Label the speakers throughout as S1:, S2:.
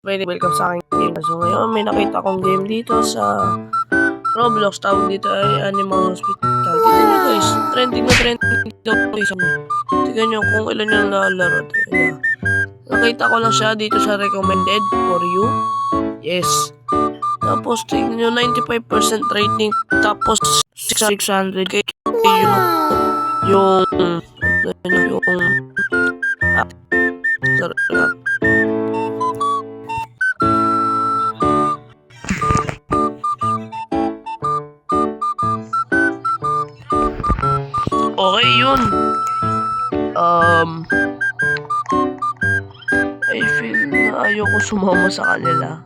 S1: Welcome sa aking game. So ngayon may nakita akong game dito sa Roblox. Tawag dito ay Animal Hospital. Tignan nyo guys, trending dito guys. Tignan nyo kung ilan yung lalaro. Nakita ko lang siya dito sa recommended for you. Yes. Tapos tignan nyo 95% rating. Tapos 600k yung okay yun. I feel na ayoko sumama sa kanila.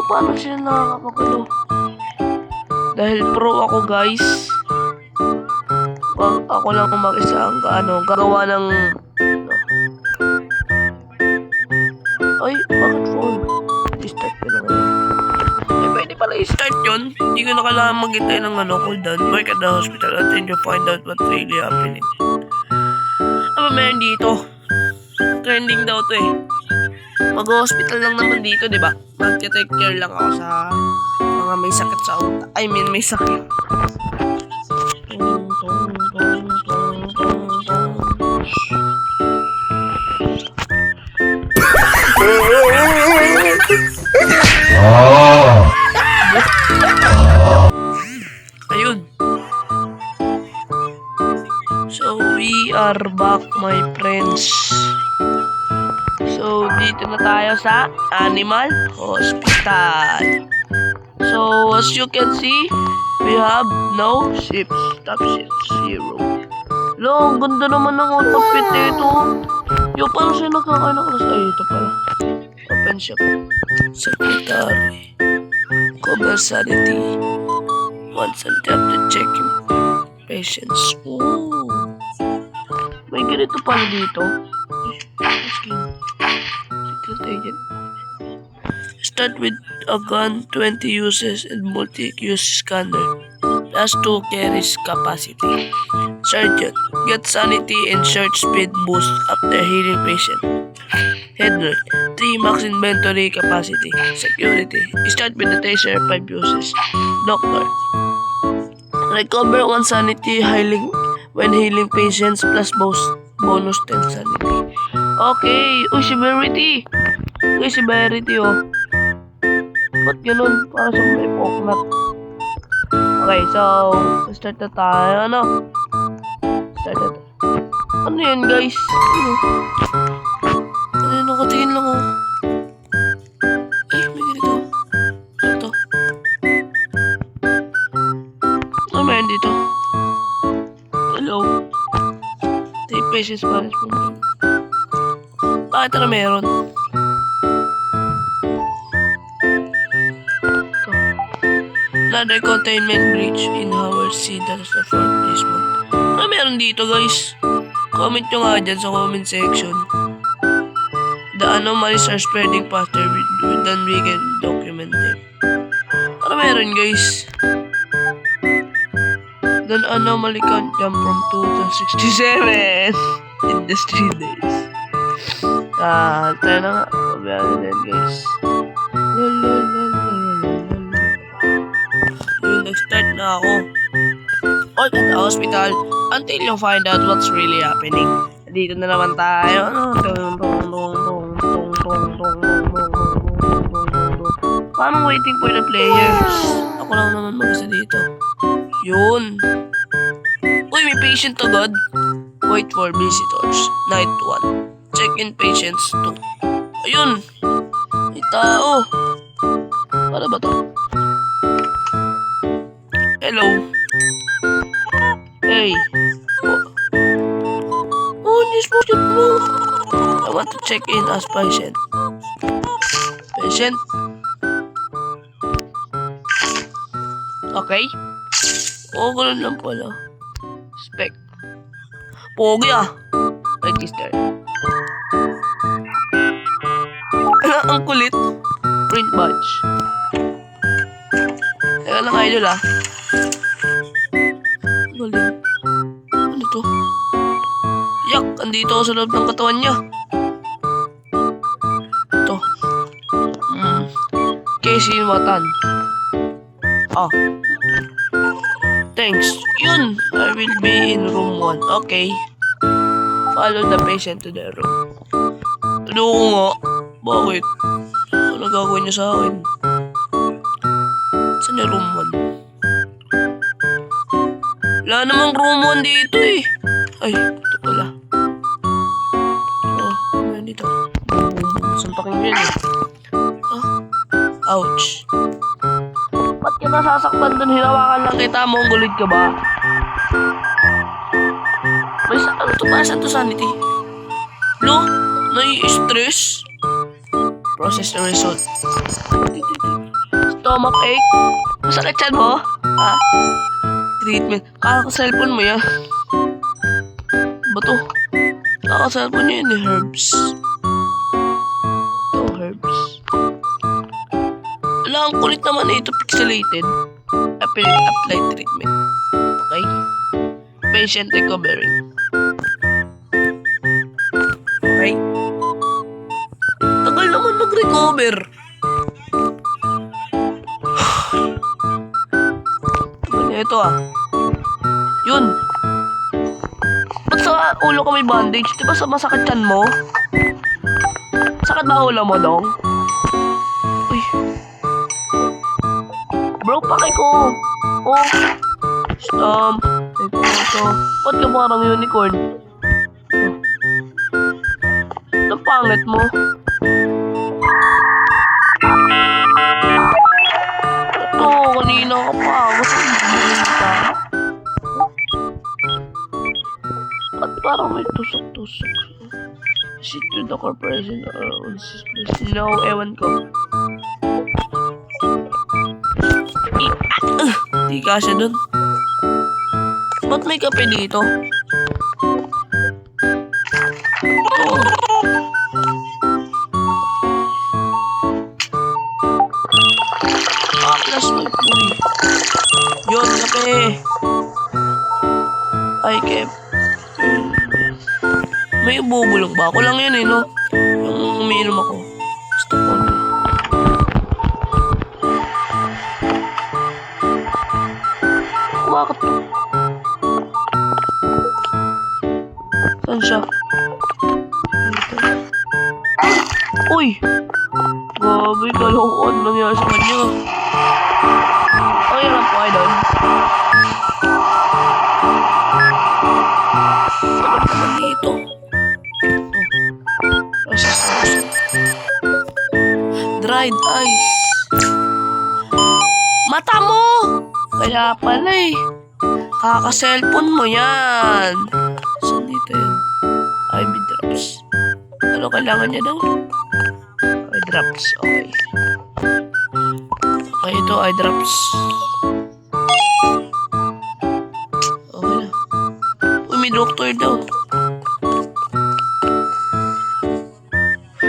S1: Paano sila nakakapagulo? Dahil pro ako guys. Pag ako lang mag-isa ang gagawa ng ay, bakit phone? I-start ko na ngayon. Pwede pala i-start yun. Hindi ko na kailangan maghintay ng cooldown. Work at the hospital until you find out what's really happening. Ano ba meron dito? Trending daw to eh. Mag-hospital lang naman dito, di ba? Mag-take care lang ako sa mga may sakit sa utak. I mean, may sakit. Ayun. So, we are back, my friends. So, dito na tayo sa Animal Hospital. So, as you can see, we have no ships. Top ships, 0. Lo, ang ganda naman ng outfit nito. Paano siya nakakainak? Ay, ito pala. Open shop. Secretary. Cover sanity. Once and tap to check patients. Ooh. May ganito pala dito. Secret agent. Start with a gun, 20 uses, and multi-use scanner. Plus 2 carries capacity. Surgeon. Get sanity and short speed boost after healing patient. Headler. 3 max inventory capacity. Security. Start with the taser, 5 uses. Doctor. Recover 1 sanity healing when healing patients plus bonus 10 sanity. Okay. Severity. Severity oh. Ba't ganun? Para sa may poknat. Okay, so start na tayo. Start na tayo. Ano yan guys? Ano nakatingin lang oh. Ay, may ganito. Ito. Ano meron dito? Hello. Take patience management. Bakit na meron? Another containment breach in Howard C. That's the fourth placement. Ano meron dito guys? Comment nyo nga dyan sa comment section. The anomalies are spreading faster than we can document them. Ano meron guys? The anomaly can jump from 2 to 67 in the 3 days. Tayo na nga. Pabayaan din guys. Nag-start na ako. All at the hospital until you find out what's really happening. Dito na naman tayo. Paano waiting for the players? Ako lang naman mag-isa dito. Yun. Uy, may patient agad. Wait for visitors. Night 1. Check-in patients 2. Ayun. May tao. Para ba to? Hello. Hey. Oh, this motion mo. I want to check in as patient. Patient. Okay. Oh, ganun lang pala. Spec. Pogi ah. Register. Ang kulit. Print badge. Teka lang idol ah. Galing. Ano to? Yak, andito ako sa loob ng katawan niya. easy matan. Oh. Thanks. Yun. I will be in room 1. Okay. Follow the patient to the room. Ano ko nga? Bakit? Ano gagawin niya sa akin? Saan yung room 1? Wala namang room 1 dito eh. Ay, ito pala. Oh, ano yan dito? Sampakin yun eh. Ouch. Ba't ka nasasaktan dun? Hinawakan lang kita. Mongolid ka ba? May ano to ba? Saan to sanity? No? Nai-stress? Process the result. Stomach ache? Masakit yan mo? Ah? Treatment. Kaka-cellphone mo yan. Ba to? Kaka-cellphone niya yun eh. Herbs. Ito, herbs. Wala, ang kulit naman eh. Ito pixelated. Apply treatment. Okay? Patient recovering. Okay? Tagal naman mag-recover. Ito ah. Yun. Ba't sa ulo ko may bandage? Diba sa masakit yan mo? Sakit ba ulo mo, dong? Uy. Bro, pakay ko. Oh. Stomp. Ito, ito. Ba't ka parang unicorn? Ang pangit mo. Ito, kanina ka pa. Kasi ka. At parang may tusok-tusok. Sit to the corporation or on place. No, ewan ko. Di kasya dun. Ba't may kape dito? Oh. Plus may puwi. Yun, kape. Ay, kep. May bubulong ba? Ako lang yun eh, no? Yung umiinom ako. Stop on. Bakit? Saan siya? Dito. Uy! Grabe, kalokohan nangyari sa kanya. Okay lang po, idol. Dapat naman dito. Dried ice. Mata mo! Kaya pala eh. Kaka-cellphone mo yan. Saan dito yun? IV drops. Ano kailangan niya daw? Eye drops. Okay. Okay, ito eye drops. Okay na. Uy, may doctor daw.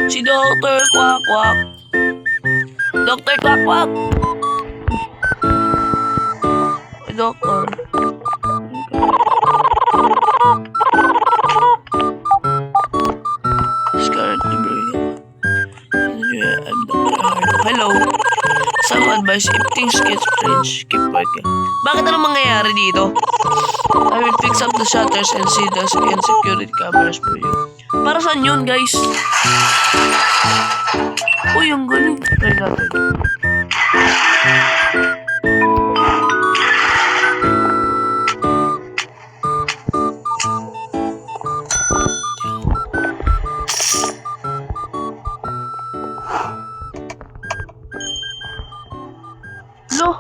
S1: Si Dr. Quack Quack. Dr. Quack Quack. Ay, doctor. It's currently breathing. I'm Dr. Harlow. Hello. Some advice, if things get strange, keep working. Bakit ano mangyayari dito? I will fix up the shutters and see the security cameras for you. Para saan yun, guys? Uy, ang galing. Try natin. No.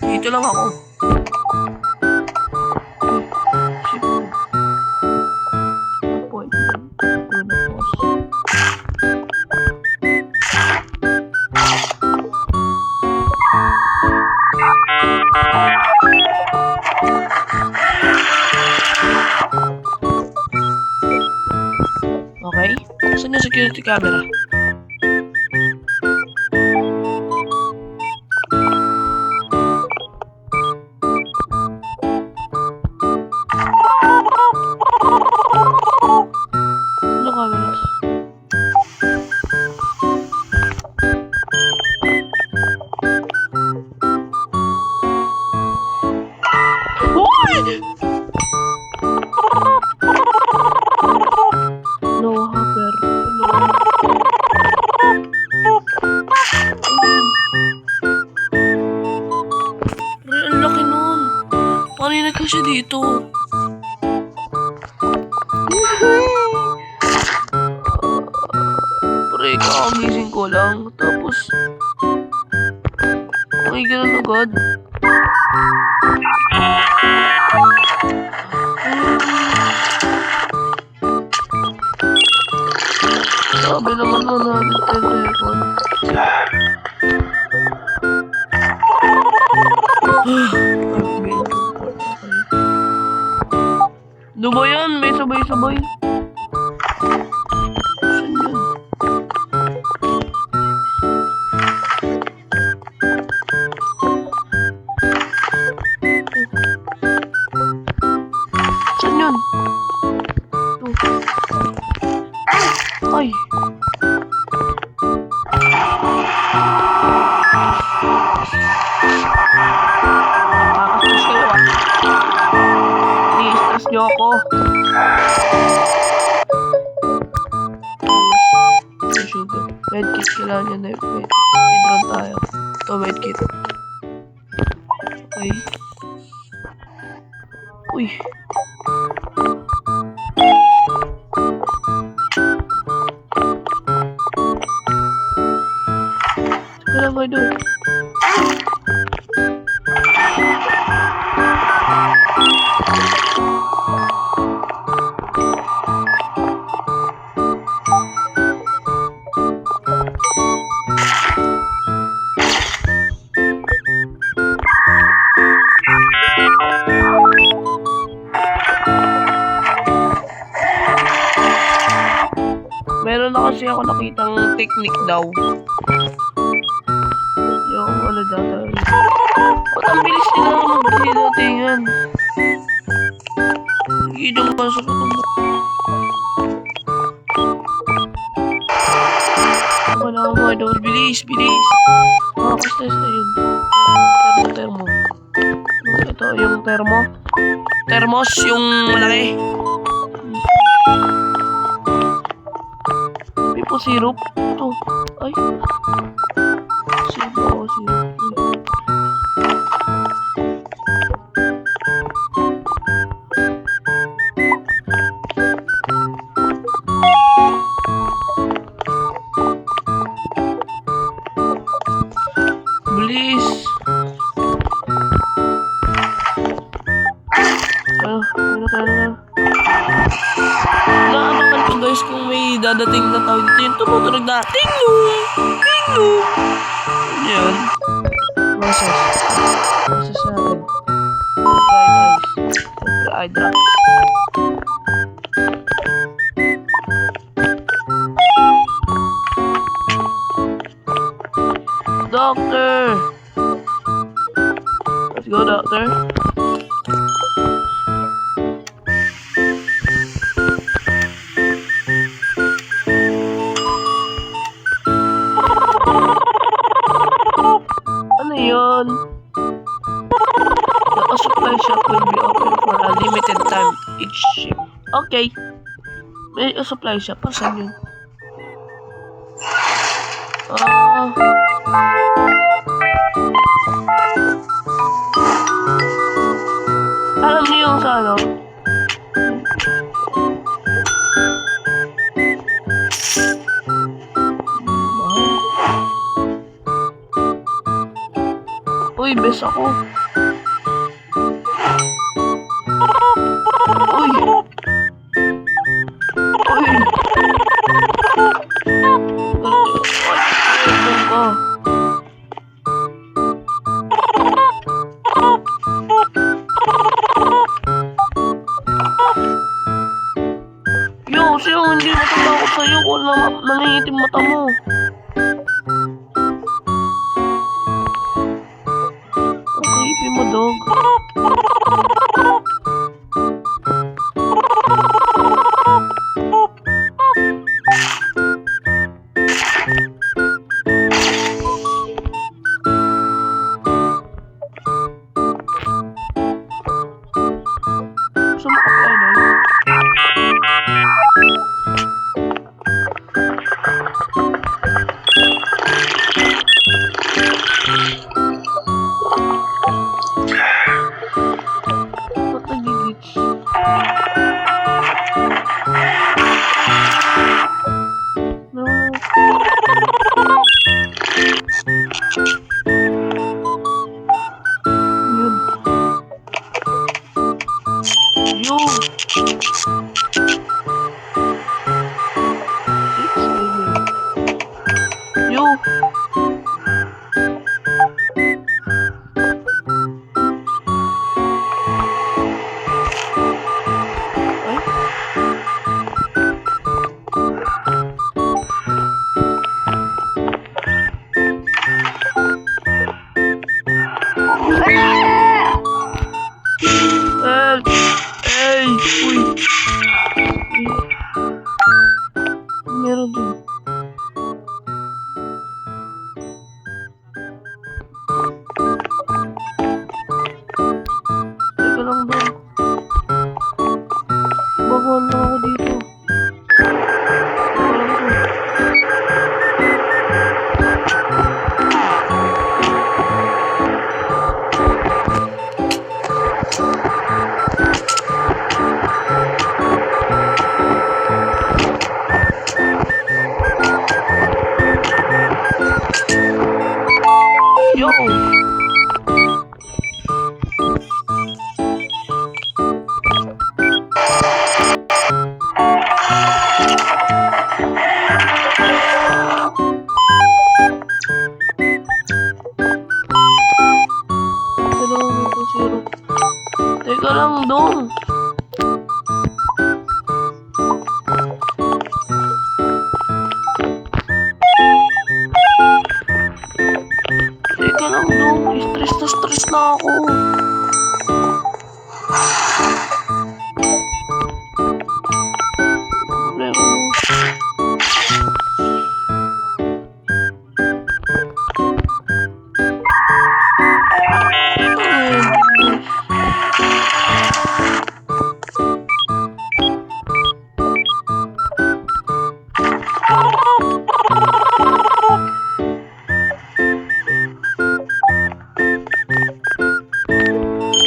S1: Dito lang ako. Okay. Saan yung security camera? Ano camera? siya dito. Pre, kakagising ko lang. Tapos, may ganun agad. Sabi naman 110 second. Ano ba yan? May sabay-sabay. Saan yun? Saan yun? Ito. Ay! Nakakastos kayo ah. I-stress nyo ako. Sugar. Medkit. Kailangan nyo na yung medkit. Speedrun tayo. Ito medkit. Okay. Uy. Teka lang kayo doon. Meron na kasi ako nakitang technique daw. Yung ano daw tayo. Ba't ang bilis nila mag-datingan? Higidong pasok ako mo. Wala ko mga daw. Bilis, bilis. Makakastes na yun. Termo. Ito yung termo. Thermos yung malaki. Maple syrup. Ito. Ay. Syrup ako, syrup. Bilis. Naabangan ko guys kung may dadating na tao dito yung tumutunog na ting-nung! Ting-nung! Ano yan? Process. Process natin. Dry ice. Dry drops. Doctor! Let's go, doctor. Ano yun? The supply shop will be open for a limited time each shift. Okay. May supply shop. Saan yun? Alam niyo yung sa ano? Uy, best ako. Uy. Uy. Yo, sino hindi matatakot sa'yo kung nangingitim mata mo? Okay, mo dog. So, makapay na. Help! Hey! Uy! Meron din. Teka lang daw. Baguhan lang ako dito. Teka lang daw. Yo! Teka lang dong. Teka lang dong. Stress na ako.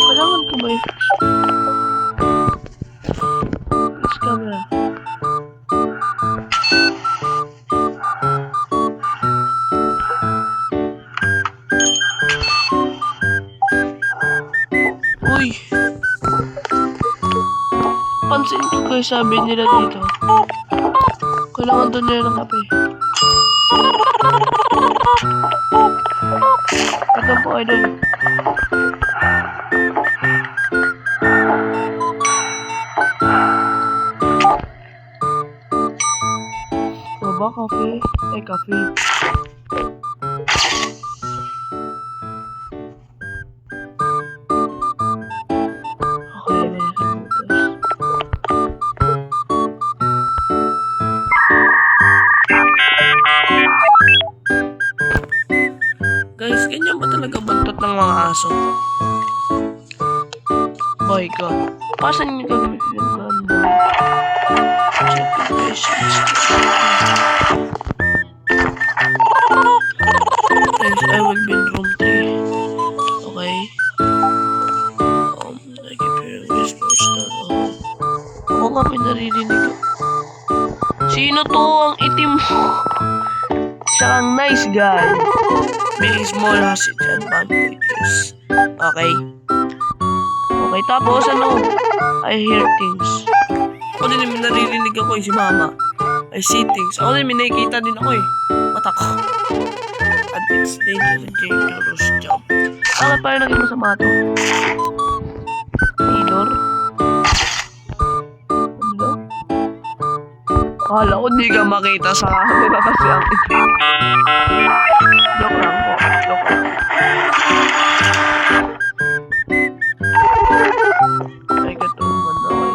S1: Kailangan ko ba i-fix? Fix camera. Uy! Pansin ko guys, sabi nila dito. Kailangan doon nila ng kape. Ito po, idol. Baba, kape. Ay, kape. Okay, wala sa butas. Guys, ganyan ba talaga bantot ng mga aso? My God. Pasan niyo gagamitin yung ganda? Check the questions. Guys, I will be in room 3. Okay? I keep hearing whispers down the hall. Ako nga pinaririnig ko. Sino to ang itim mo? Siya ang nice guy. Being small has its advantages. Okay? Okay, tapos ano? I hear things. Ako din may naririnig ako si mama. I see things. Ako din may nakikita din ako mata ko. And it's dangerous job. Bakit parang naging masama to? Taylor? Ano? Akala ko di ka makita sa camera kasi ang itim. Joke lang po. Joke lang. Ay, katumban na ako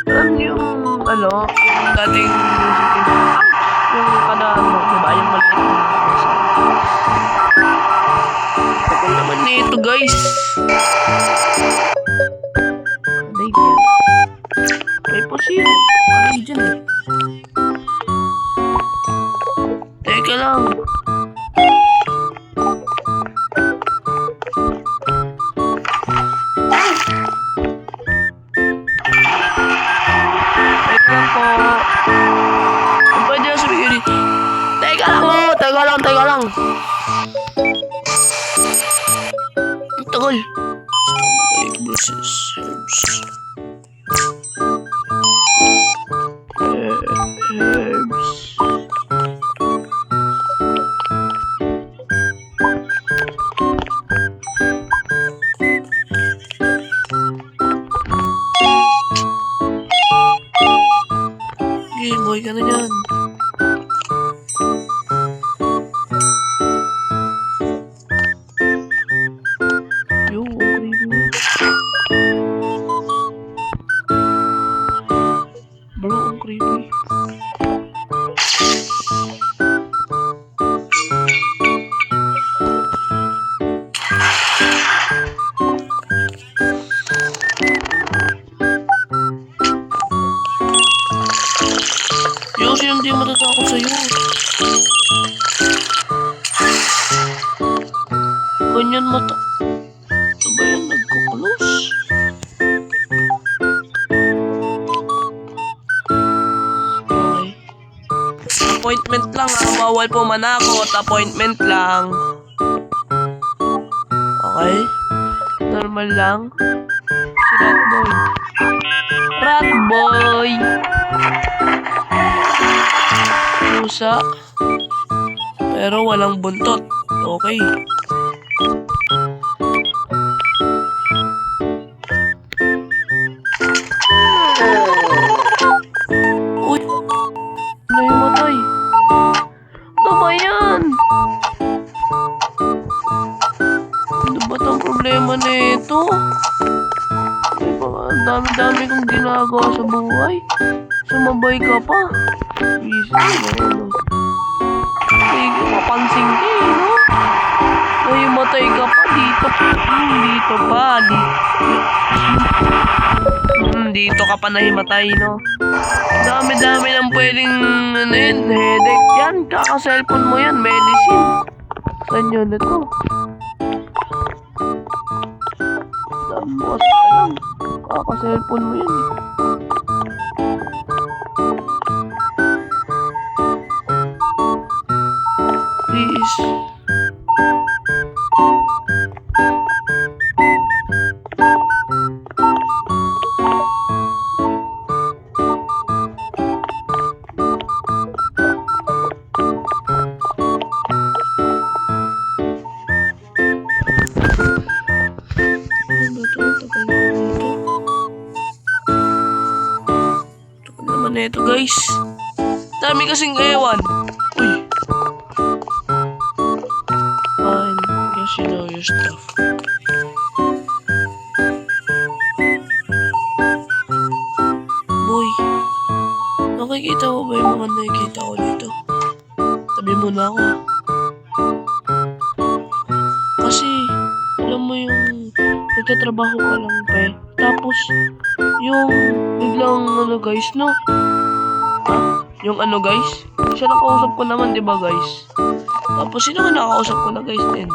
S1: Alam niyo yung, yung dating music yung kada, diba, yung maliit na tagal naman nito, guys. Aday niya. May posino. Ano dyan Teka lang. Teka lang. Stomachagal. Stomachache versus herbs. Herbs. Game boy ka na yan. Yo, creepy. Bro, ang creepy. Yo, sino hindi matatakot sa'yo? Ganyan mata. Ito ba yan? Nagko-close? Okay. Appointment lang ha. Bawal po manakot. Appointment lang. Okay. Normal lang. Si Ratboy. Ratboy! Pusa. Pero walang buntot. Okay. Uy! Ano yung matay? Ano ba yan? Ano ba itong problema na ito? Ang dami-dami kong ginagawa sa buhay. Sumabay ka pa. Easy, ano? Sige, mapansin ka eh, no? Ay, matay ka pa dito. Dito pa. Dito ka pa nahimatay, no? Dami-dami lang pwedeng, ano yun, headache yan. Kaka-cellphone mo yan, medicine. Saan yun ito? Dami mo kasi alam. Kaka-cellphone mo yan, eh. Please. Tagal naman na ito, guys. Dami kasing ewan. Uy. Fine. Guess you know your stuff. Boy. Nakikita mo ba yung mga nakikita ko dito? Tabi muna ako. Kasi, alam mo yung nagtatrabaho ka lang pa eh. Tapos, yung biglang ano guys, no? Ha? Yung ano guys? Siya nakausap ko naman, di ba guys? Tapos, sino nga nakausap ko na guys din?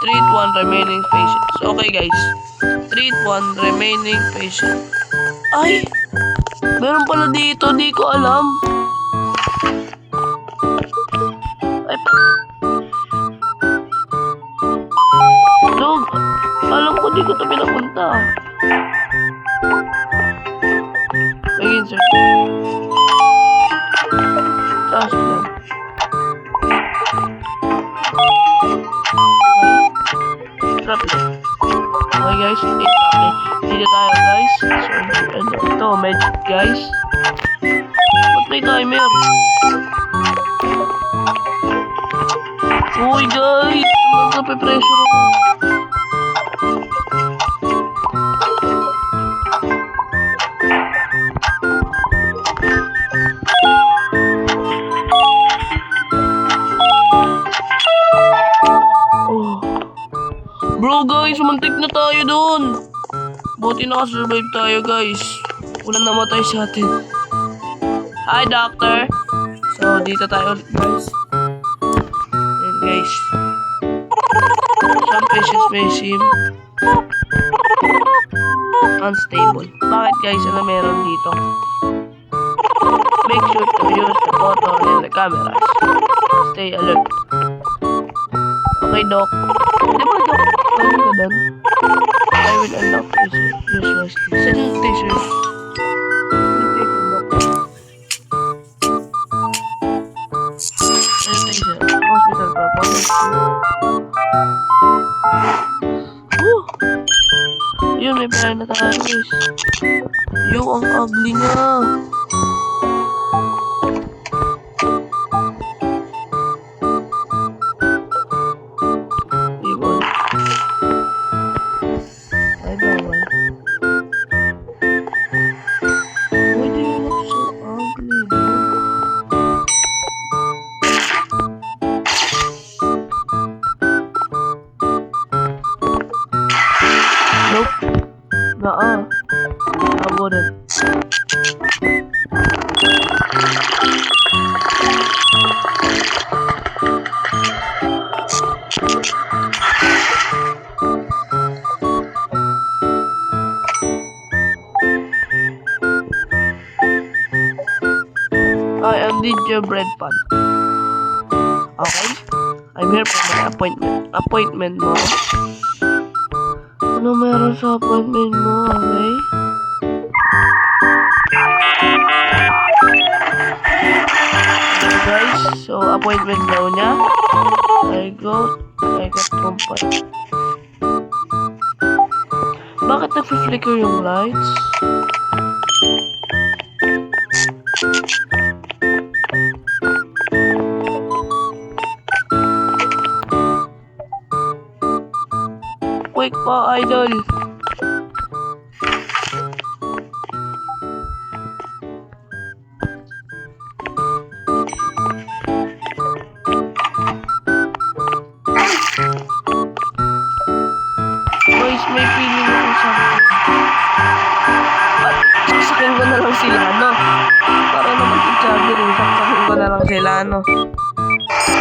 S1: Treat 1 remaining patients. Okay guys. Treat 1 remaining patient. Ay! Meron pala dito, di ko alam. Ay pa. Dog, alam ko di ko ito pinapunta. Again, sir. Taas lang. Trap lang. Okay guys, dito tayo guys. So, ano, ito, magic guys. Ba't may timer? Uy guys, nagka-pressure ako. Bro guys, mantik na tayo doon. Buti nakasurvive tayo guys. Walang namatay sa atin. Hi doctor. So dito tayo ulit guys. Ayan guys. Some patients may seem unstable. Bakit guys? Ano meron dito? Make sure to use the photo and the cameras. Stay alert. Okay, Doc. Di ba, Doc? Galing ka doon. I will unlock this useless. Saan yung taser? Hospital purpose. Yun, may pera na tayo guys. Yo, ang ugly niya. Ibon. Ay, bawal. Why do you look so ugly, dude? Nope. Nuh-uh. I wouldn't. I am Gingerbread Pan. Okay? I'm here for my appointment. Appointment mo? Ano meron sa appointment mo, okay? Okay guys, so appointment daw niya. I got trumpet. Bakit nag-flicker yung lights? Quick pa, idol! Guys, may feeling ako sa... Saksakin ko na lang sila, no? Para naman si Chubby rin, saksakin ko na lang sila, no?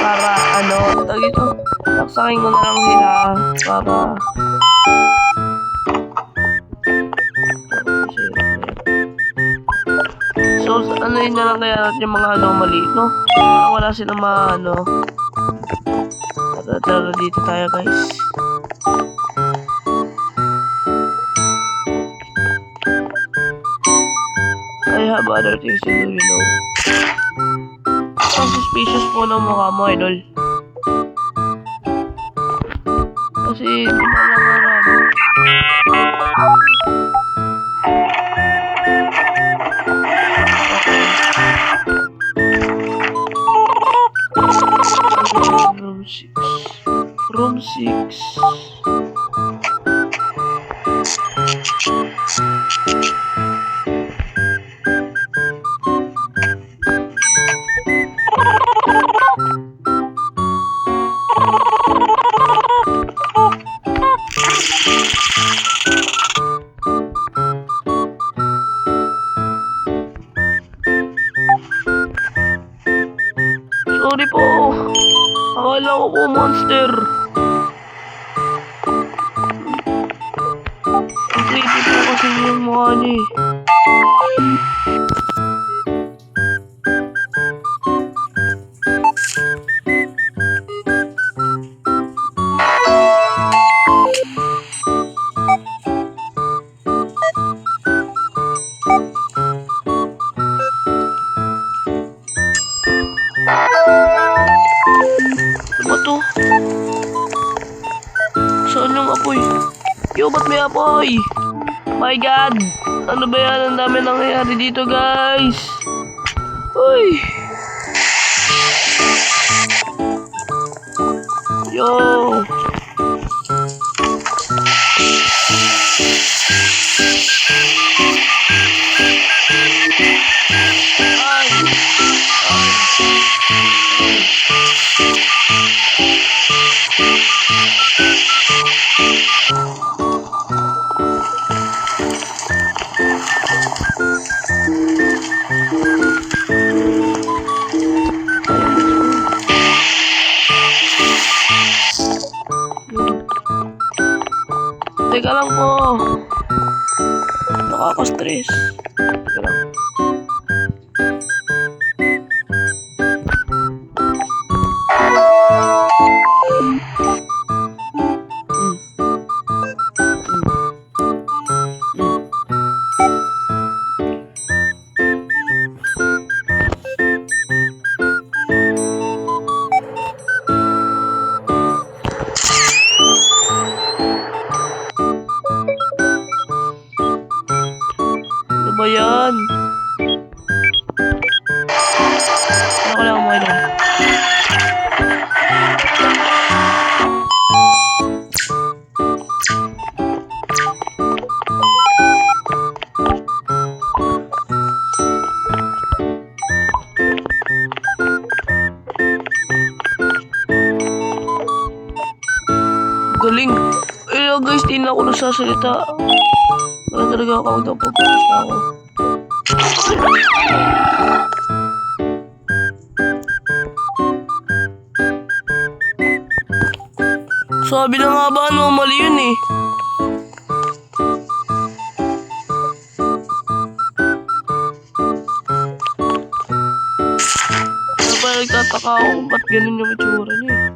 S1: Para, tawag ito, saksakin ko na lang sila, para... So, yun na lang kaya natin yung mga anomaly, no? Para wala silang mga, Tara, dito tayo, guys. I have other things to do, you know. Ang suspicious po ng mukha mo, idol. Kasi, di ba lang marami. Room 6. Room 6. Sorry po. Akala ko po monster. Ang creepy po kasi yung mukha niya eh. Ano ba to? Saan yung apoy? Yo, ba't may apoy? My God! Ano ba yan? Ang dami nangyayari dito, guys! Uy! Yo! Ay! Teka lang po. Nakaka-stress. Teka lang. guys, di na ako nagsasalita. Wala talaga ako magpapapos na ako. Sabi na nga ba, mali yun eh. Kaya pa nagtataka ako kung ba't ganun yung itsura niya eh.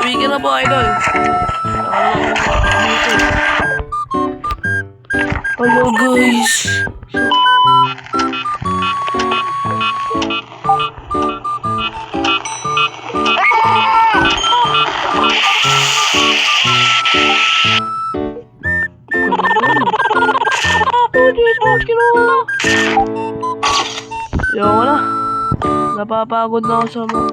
S1: Bigyan na po, idol. Hello, guys. Yo, na. Napapagod na ako sa mga...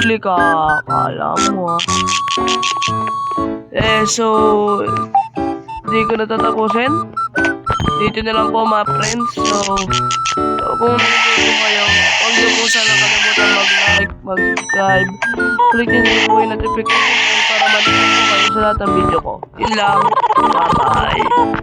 S1: Huli ka, kala mo ah. So, hindi ko natatapusin. Dito na lang po mga friends. So kung nandito kayo, huwag niyo po sana kalimutan mag-like, mag-subscribe. Click niyo po yung notification bell para ma-notify po kayo sa lahat ng video ko. Yun lang. Bye-bye.